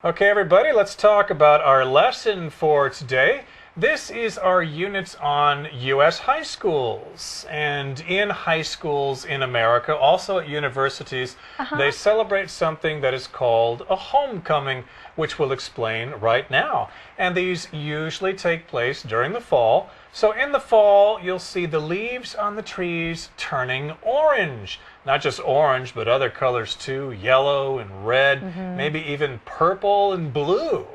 Okay, everybody, let's talk about our lesson for today. This is our unit on U.S. high schools. And in high schools in America, also at universities, they celebrate something that is called a homecoming, which we'll explain right now. And these usually take place during the fall. So in the fall, you'll see the leaves on the trees turning orange. Not just orange, but other colors too, yellow and red, maybe even purple and blue.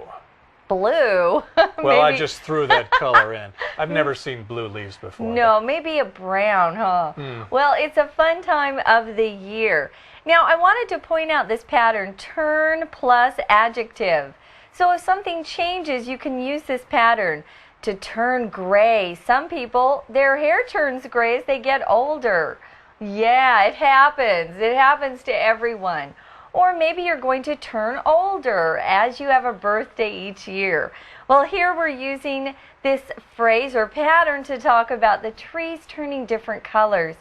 Blue? Well, I just threw that color in. I've never seen blue leaves before. No, maybe a brown, huh? Well, it's a fun time of the year. Now, I wanted to point out this pattern, turn plus adjective. So if something changes, you can use this pattern to turn gray. Some people, their hair turns gray as they get older. Yeah, it happens. It happens to everyone. Or maybe you're going to turn older as you have a birthday each year. Well, here we're using this phrase or pattern to talk about the trees turning different colors.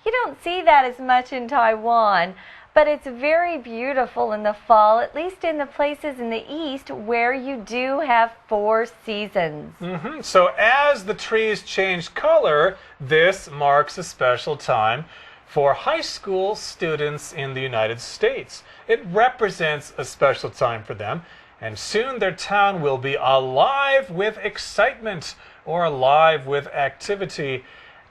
You don't see that as much in Taiwan, but it's very beautiful in the fall, at least in the places in the east where you do have 4 seasons. So as the trees change color, this marks a special time for high school students in the United States. It represents a special time for them, and soon their town will be alive with excitement or alive with activity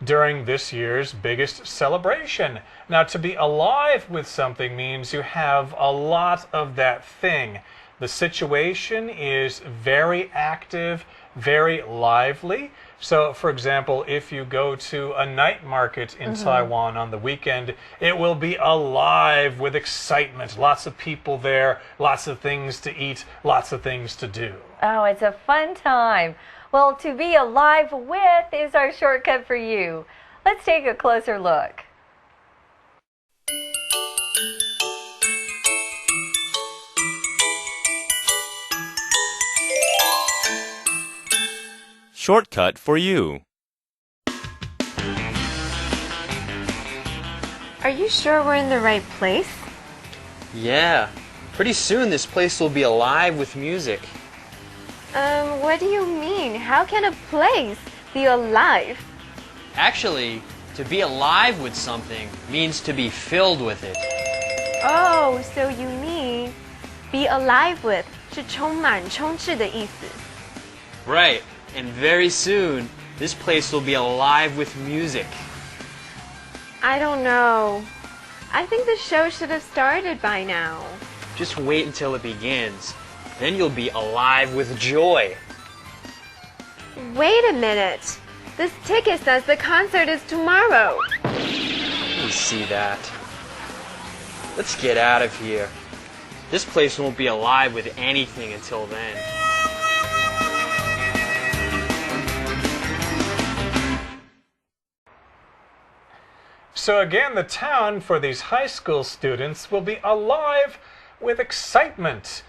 during this year's biggest celebration. Now, to be alive with something means you have a lot of that thing. The situation is very active, very lively. So, for example, if you go to a night market in Taiwan on the weekend, it will be alive with excitement. Lots of people there, lots of things to eat, lots of things to do. Oh, it's a fun time. Well, to be alive with is our shortcut for you. Let's take a closer look. Shortcut for you. Are you sure we're in the right place? Yeah. Pretty soon this place will be alive with music. What do you mean? How can a place be alive? Actually, to be alive with something means to be filled with it. Oh, so you mean be alive with 是充满充斥的意思。 Right. And very soon, this place will be alive with music. I don't know. I think the show should have started by now. Just wait until it begins. Then you'll be alive with joy. Wait a minute. This ticket says the concert is tomorrow. Let me see that. Let's get out of here. This place won't be alive with anything until then. So again, the town for these high school students will be alive with excitement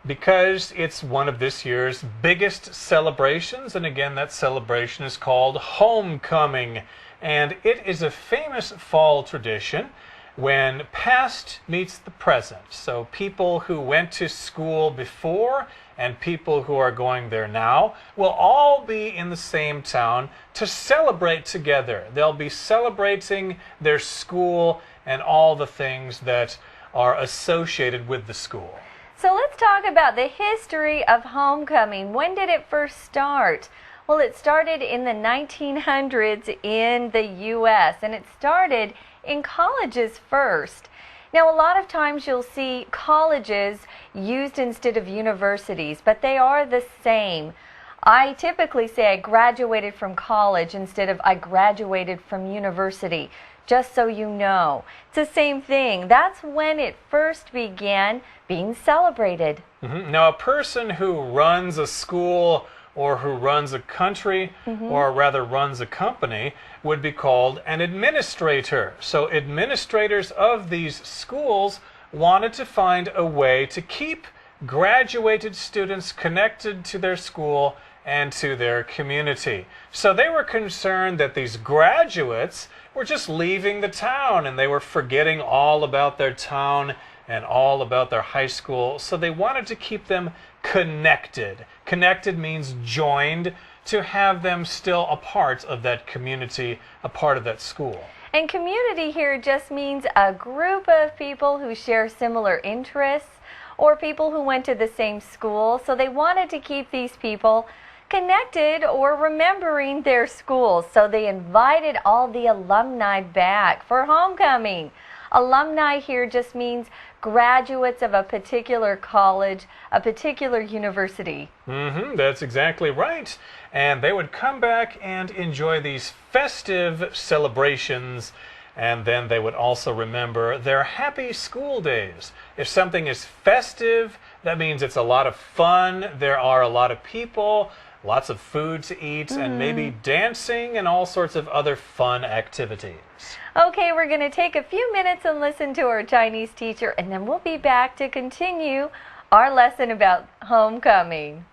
because it's one of this year's biggest celebrations. And again, that celebration is called homecoming. And it is a famous fall tradition when past meets the present. So people who went to school before and people who are going there now will all be in the same town to celebrate together. They'll be celebrating their school and all the things that are associated with the school. So let's talk about the history of homecoming. When did it first start? Well, it started in the 1900s in the U.S. and it started in colleges first. Now, a lot of times you'll see colleges used instead of universities, but they are the same. I typically say I graduated from college instead of I graduated from university, just so you know. It's the same thing. That's when it first began being celebrated. Now, a person who runs a school or who runs a country, or rather runs a company, would be called an administrator. So administrators of these schools wanted to find a way to keep graduated students connected to their school and to their community. So they were concerned that these graduates were just leaving the town and they were forgetting all about their town and all about their high school, so they wanted to keep them connected. Connected means joined, to have them still a part of that community, a part of that school. And community here just means a group of people who share similar interests or people who went to the same school. So they wanted to keep these people connected or remembering their schools. So they invited all the alumni back for homecoming. Alumni here just means graduates of a particular college, a particular university. That's exactly right. And they would come back and enjoy these festive celebrations, and then they would also remember their happy school days. If something is festive, that means it's a lot of fun, there are a lot of people, lots of food to eat, and maybe dancing and all sorts of other fun activities. Okay, we're going to take a few minutes and listen to our Chinese teacher, and then we'll be back to continue our lesson about homecoming.